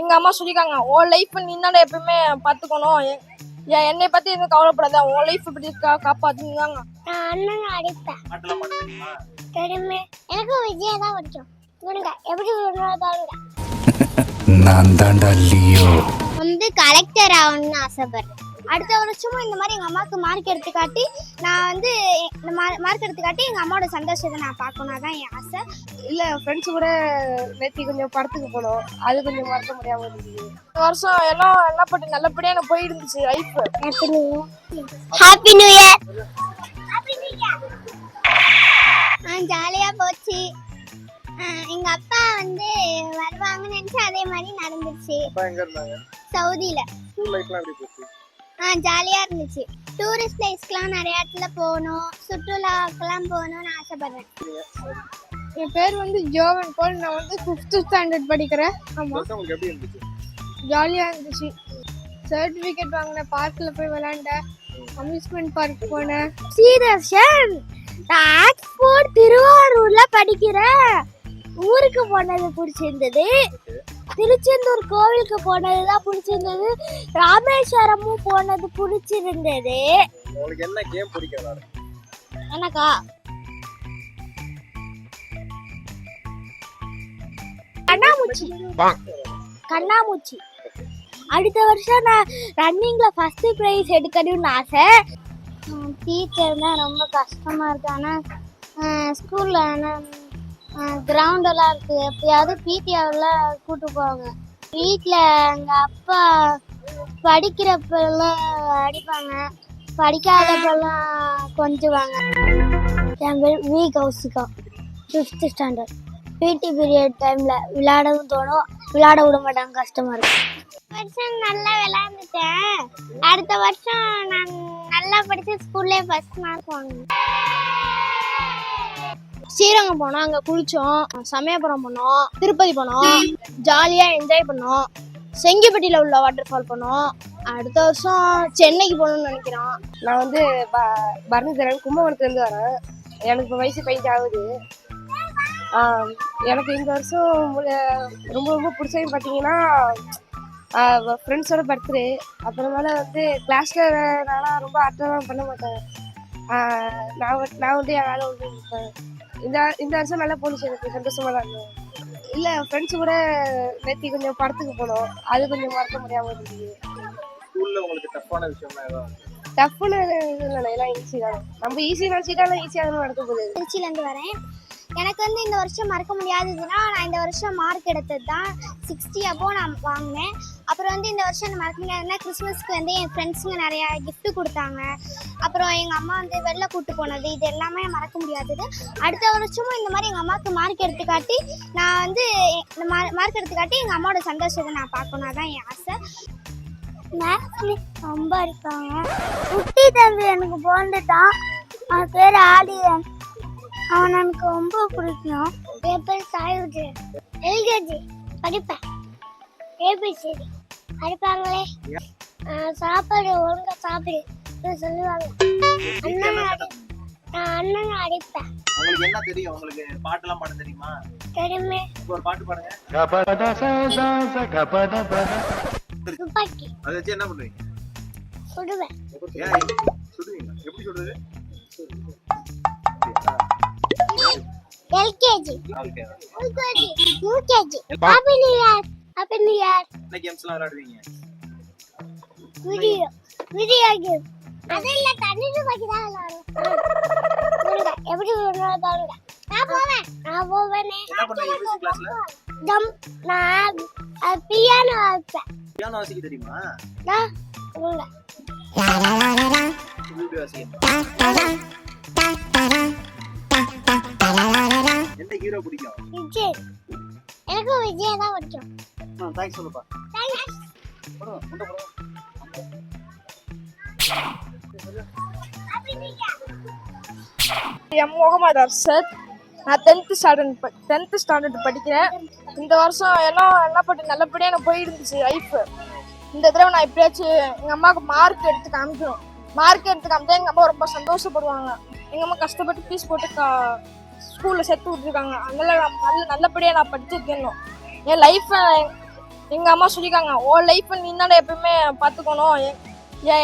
எங்க அம்மா சொல்லிருக்காங்க, உன் லைஃப் நீ தானே எப்பவுமே பாத்துக்கணும், என்னை பத்தி எதுவும் கவலைப்படாத, உன் லைஃப் பத்தி காப்பாத்துங்க. நான் அண்ணன் அடிப்பேன். தெரியுமே, எனக்கு விஜய் தான் பிடிக்கும். இவனுங்க எப்படி விடுறதாங்க. நான் தாண்டா லியோ. கலெக்டர் ஆகணும்னு ஆசைப்படுறேன். அடுத்த வருஷமும் இந்த மாதிரி எங்கள் அம்மாவுக்கு மார்க் எடுத்து காட்டி நான் இந்த மார்க் எடுத்து காட்டி எங்கள் அம்மாவோட சந்தோஷத்தை நான் பார்க்கணும். அதான் என் ஆசை. இல்லை, ஃப்ரெண்ட்ஸ் கூட நேற்று கொஞ்சம் படத்துக்கு போனோம், அது கொஞ்சம் மறக்க முடியாமல் இருந்துச்சு. இந்த வருஷம் எல்லாம் என்ன பண்ணி நல்லபடியாக எனக்கு போயிருந்துச்சு லைஃப். Happy new year. ஜாலியாக போச்சு. எங்கள் அப்பா வருவாங்கன்னு நினச்சி அதே மாதிரி நடந்துச்சு. சவுதியில் ஜாலியாக இருந்துச்சு. டூரிஸ்ட் பிளேஸ்க்கெலாம் நிறைய இடத்துல போகணும், சுற்றுலாக்கெல்லாம் போகணும்னு ஆசைப்படுறேன். என் பேர் ஜோவன் போல். நான் 5th ஸ்டாண்டர்ட் படிக்கிறேன். ஆமாம், ஜாலியாக இருந்துச்சு. சர்டிஃபிகேட் வாங்கினேன், பார்க்கில் போய் விளையாண்டேன், அம்யூஸ்மெண்ட் பார்க் போனேன். சீதர்ஷன், நான் ஆக்ஸ்போர்ட் திருவாரூரில் படிக்கிறேன். ஊருக்கு போனது பிடிச்சிருந்தது, திருச்செந்தூர் கோவிலுக்கு போனதுதான் பிடிச்சிருந்தது, ராமேஸ்வரமும் போனது பிடிச்சிருந்தது. எனக்கா கண்ணாமூச்சி. அடுத்த வருஷம் நான் ரன்னிங்ல ஃபர்ஸ்ட் பிரைஸ் எடுக்கணும்னு ஆசை. டீச்சர் தான் ரொம்ப கஷ்டமா இருக்கு. ஆனால் ஸ்கூல்ல கிரவுண்டெல்லாம் இருக்கு, எப்பயாவது பிடிஆரில் கூட்டு போவாங்க. வீட்டில் எங்கள் அப்பா படிக்கிறப்பெல்லாம் அடிப்பாங்க, படிக்காதப்பெல்லாம் கொஞ்சுவாங்க. என் பேர் V Kausika, 5th standard. PT period டைமில் விளையாடவும் தோணும், விளையாட விட மாட்டாங்க, கஷ்டமாக இருக்கும். வருஷம் நல்லா விளையாண்டுட்டேன். அடுத்த வருஷம் நான் நல்லா படித்து ஸ்கூல்லே ஃபர்ஸ்ட் மார்க் வாங்கினேன். ஸ்ரீரங்கம் போனோம், அங்கே குளித்தோம், சமயபுரம் போனோம், திருப்பதி போனோம், ஜாலியாக என்ஜாய் பண்ணோம். செங்கிப்பட்டியில் உள்ள வாட்டர் ஃபால் போனோம். அடுத்த வருஷம் சென்னைக்கு போகணும்னு நினைக்கிறோம். நான் பரணிதரன், கும்பகோணத்துலேருந்து வரேன். எனக்கு இப்போ வயசு 15 ஆகுது. எனக்கு இந்த வருஷம் ரொம்ப ரொம்ப பிடிச்சதுன்னு பார்த்தீங்கன்னா ஃப்ரெண்ட்ஸோட பர்த்டே. அப்புறமேல கிளாஸில் நான்லாம் ரொம்ப அட்டெல்லாம் பண்ண மாட்டேன். நான் என் வேலை இருப்பேன். இந்த வருஷம் நல்லா போணுச்சு, எனக்கு சந்தோஷமாக தான் இருந்தேன். இல்லை, ஃப்ரெண்ட்ஸ் கூட நேற்று கொஞ்சம் படத்துக்கு போனோம், அது கொஞ்சம் மறக்க முடியாமல் இருந்துச்சு. டஃப்னு இல்லை, எல்லாம் ஈஸி தான். நம்ம ஈஸி நினச்சிட்டாலும் ஈஸியாக தான் நடக்க போகுது. திருச்சியிலேருந்து வரேன். எனக்கு இந்த வருஷம் மறக்க முடியாததுன்னா, நான் இந்த வருஷம் மார்க் எடுத்தது தான் 60 அப்போ நான் வாங்கினேன். அப்புறம் இந்த வருஷம் நான் மறக்க முடியாதுன்னா, கிறிஸ்மஸ்க்கு என் ஃப்ரெண்ட்ஸுங்க நிறையா கிஃப்ட்டு கொடுத்தாங்க. அப்புறம் எங்கள் அம்மா வெளில கூப்பிட்டு போனது, இது எல்லாமே மறக்க முடியாதது. அடுத்த வருஷமும் இந்த மாதிரி எங்கள் அம்மாவுக்கு மார்க் எடுத்து காட்டி நான் இந்த மார்க் எடுத்து காட்டி எங்கள் அம்மாவோட சந்தோஷத்தை நான் பார்க்கணும். அதான் என் ஆசை. மேக்ஸ்ல ரொம்ப இருக்காங்க. குட்டி தம்பி எனக்கு போந்துட்டான், அவன் பேர் ஆலியன். அவன் எனக்கு ரொம்ப பிடிக்கும். என் பேர் சாயுஜி. எல்கேஜி படிப்பேன். ஏபிசிடி படிப்பாங்களே, சாப்பாடு ஒழுங்கா சாப்பிடு சொல்லுவாங்க. நான் அண்ணன் அடிப்பேன். உங்களுக்கு என்ன தெரியும்? உங்களுக்கு பாட்டெல்லாம் பாட தெரியுமா? தெரியுமே. ஒரு பாட்டு பாடுங்க. துப்பாக்கி. அதை வச்சு என்ன பண்ணுவீங்க? சுடுவேன். சுடுவீங்க? எப்படி சுடுறது? LKG, UKG. Happy new year. Happy new year. என்ன கேம்ஸ்லாம் விளையாடுவீங்க? Video game. அதெல்ல தண்ணி துப்பாக்கி தான் விளையாடுவோம். எப்படி விளையாடுறாங்க? நான் போவேன். என்ன பண்ணுவீங்க மியூசிக் கிளாஸ்ல? நான் பியானோ வாசிப்பேன். பியானோ வாசிக்க தெரியுமா? வீடியோ வாசிக்க. எந்த ஹீரோ பிடிக்கும்? விஜய். எனக்கு விஜய் தான் பிடிக்கும். தேங்க்ஸ் சொல்லுப்பா. தேங்க்ஸ். எம் முகமது அர்ஷத். நான் 10th ஸ்டாண்டர்ட் படிக்கிறேன். இந்த வருஷம் எல்லாம் என்ன பண்ணி நல்லபடியாக எனக்கு போயிருந்துச்சு லைஃப். இந்த தடவை நான் எப்படியாச்சும் எங்கள் அம்மாவுக்கு மார்க் எடுத்து காமிக்கணும். மார்க் எடுத்து காமிச்சா எங்கள் அம்மா ரொம்ப சந்தோஷப்படுவாங்க. எங்கள் அம்மா கஷ்டப்பட்டு ஃபீஸ் போட்டு ஸ்கூலில் சேர்த்து விட்டுருக்காங்க. அதனால நான் நல்லபடியாக நான் படிச்சுருக்கேன். என் லைஃப்பை எங்கள் அம்மா சொல்லியிருக்காங்க உன் லைஃப்பை நீ தானே எப்பயுமே பார்த்துக்கணும்,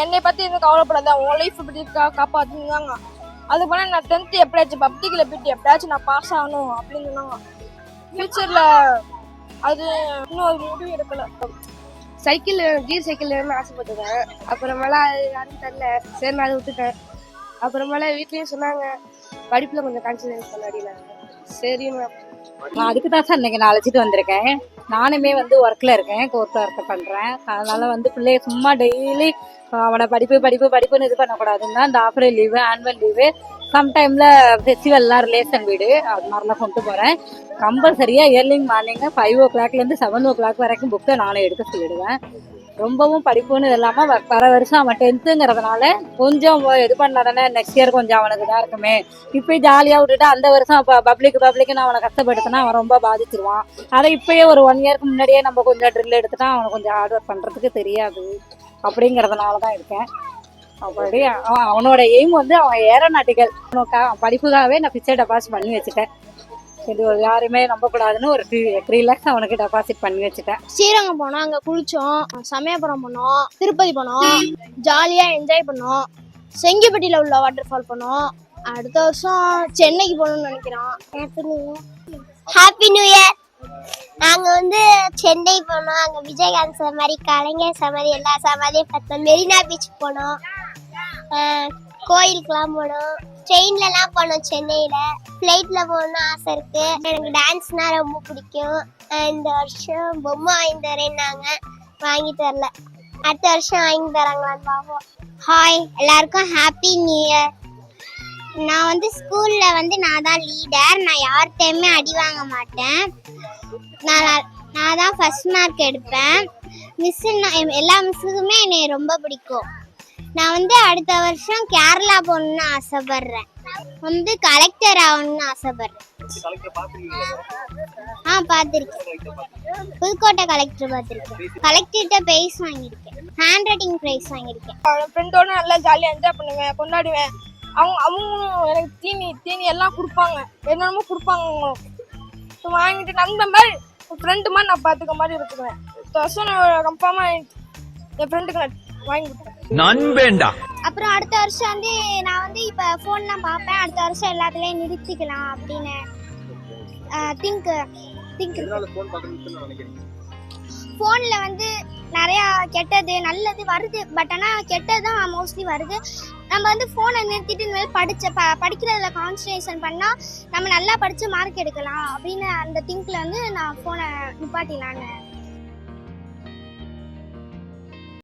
என்னை பற்றி எதுவும் கவலைப்படாத, உன் லைஃப் பற்றி காப்பாற்றுனாங்க. அதுக்கு போனால் நான் 10th எப்படியாச்சும் பப்ளிக்கில் போயிட்டு எப்படியாச்சும் நான் பாஸ் ஆகணும் அப்படின்னு சொன்னாங்க. ஃபியூச்சரில் அது இன்னும் ஒரு முடிவு எடுக்கலை. சைக்கிள் கீர் சைக்கிள் ஆசைப்பட்டுட்டேன். அப்புறமேல அது யாரும் தெரில, சரி நான் அதை விட்டுட்டேன். அப்புறமேல வீட்லேயும் சொன்னாங்க படிப்பில் கொஞ்சம் கான்சன்ட்ரேட் பண்ண அப்படின்னாங்க. சரி நான் அதுக்கு தான் சார் இன்னைக்கு நான் அழைச்சிட்டு வந்திருக்கேன். நானுமே வந்து ஒர்க்கில் இருக்கேன், கோர்ட் ஒர்க் பண்ணுறேன். அதனால வந்து பிள்ளைய சும்மா டெய்லி அவனை படிப்புன்னு இது பண்ணக்கூடாதுன்னு தான் இந்த ஆஃபரே லீவு, ஆனுவல் லீவு, சம்டைமில் ஃபெஸ்டிவல்லாம் ரிலேஷன் வீடு அது மாதிரிலாம் கொண்டு போகிறேன். கம்பல்சரியாக இயர்லிங் மார்னிங்கு 5 o'clockலேருந்து 7 o'clock வரைக்கும் புக்கை நானே எடுக்க சொல்லிடுவேன். ரொம்பவும் படிப்புன்னு இது இல்லாமல் வர வருஷம் அவன் 10th கொஞ்சம் இது பண்ணாதானே நெக்ஸ்ட் இயர் கொஞ்சம் அவனுக்கு இதாக இருக்குமே. இப்போ ஜாலியாக விட்டுட்டு அந்த வருஷம் இப்போ பப்ளிக்னு அவனை கஷ்டப்படுத்தினா அவன் ரொம்ப பாதிச்சிருவான். அதை இப்போயே ஒரு 1 yearக்கு முன்னாடியே நம்ம கொஞ்சம் ட்ரில் எடுத்துட்டா அவனை கொஞ்சம் ஹார்ட் ஒர்க் பண்ணுறதுக்கு தெரியாது. அப்படிங்கிறதுனால தான் இருக்கேன். அப்படி அவனோட எய்ம் வந்து அவன் ஏரோநாட்டிக்கல் படிப்புக்காகவே நான் ஃபிக்ஸட் டெபாசிட் பண்ணி வச்சுட்டேன். இது யாருமே நம்பக்கூடாதுன்னு ஒரு 3 lakhs அவனுக்கு டெபாசிட் பண்ணி வச்சுட்டேன். ஸ்ரீரங்கம் போனோம், அங்கே குளித்தோம், சமயபுரம் போனோம், திருப்பதி போனோம், ஜாலியாக என்ஜாய் பண்ணோம், செங்கிப்பட்டியில் உள்ள வாட்டர் ஃபால் போனோம். அடுத்த வருஷம் சென்னைக்கு போகணும்னு நினைக்கிறோம். Happy new year. நாங்கள் வந்து சென்னை போனோம், அங்கே விஜயகாந்த் சமாதி, கலைஞர் சமாதி, எல்லா சமாதியும் பார்த்தோம். மெரினா பீச் போனோம், கோயிலுக்கெல்லாம் போனோம், ட்ரெயின்லலாம் போனோம். சென்னையில் ஃப்ளைட்டில் போகணும்னு ஆசை இருக்குது. எனக்கு டான்ஸ்னால் ரொம்ப பிடிக்கும். இந்த வருஷம் பொம்மை வாங்கி தரேன்னாங்க, வாங்கி தரல. அடுத்த வருஷம் வாங்கி தராங்களான்னு பார்ப்போம். ஹாய், எல்லாருக்கும் ஹாப்பி நியூ இயர். நான் வந்து ஸ்கூலில் வந்து நான் தான் லீடர். நான் யார்கிட்டையுமே அடி வாங்க மாட்டேன். நான் தான் ஃபர்ஸ்ட் மார்க் எடுப்பேன். எல்லா மிஸ்ஸுக்குமே என்னை ரொம்ப பிடிக்கும். நான் வந்து அடுத்த வருஷம் கேரளா போகணுன்னு ஆசைப்படுறேன். வந்து கலெக்டர் ஆகணும்னு ஆசைப்படுறேன். பார்த்துருக்கேன். புதுக்கோட்டை கலெக்டர் பார்த்துருக்கேன். கலெக்டர்கிட்ட ப்ரைஸ் வாங்கியிருக்கேன், ஹேண்ட் ரைட்டிங் ப்ரைஸ் வாங்கியிருக்கேன். என் ஃப்ரெண்டோட நல்லா ஜாலியாக என்ஜாய் பண்ணுவேன், கொண்டாடுவேன். அவங்களும் எனக்கு தீனி எல்லாம் கொடுப்பாங்க, என்னென்னமோ கொடுப்பாங்க. அவங்களும் வாங்கிட்டு அந்த மாதிரி ஃப்ரெண்டு மாதிரி நான் பார்த்துக்க மாதிரி இருக்குவேன். இந்த வருஷம் நான் கன்ஃபார்மாக என் ஃப்ரெண்டுக்கு நான் வாங்கி கொடுத்தேன். நண்பேண்டா. அப்புறம் அடுத்த வருஷம் வந்து நான் வந்து இப்போ ஃபோன்லாம் பார்ப்பேன். அடுத்த வருஷம் எல்லாத்துலேயும் நிறுத்திக்கலாம் அப்படின்னு திங்க். ஃபோனில் வந்து நிறையா கெட்டது நல்லது வருது, பட் ஆனால் கெட்டது தான் மோஸ்ட்லி வருது. நம்ம வந்து ஃபோனை நிறுத்திட்டு இனிமேல் படிக்கிறதுல கான்சன்ட்ரேஷன் பண்ணால் நம்ம நல்லா படித்து மார்க் எடுக்கலாம் அப்படின்னு அந்த திங்கில் வந்து நான் ஃபோனை நிப்பாட்டிலான்னு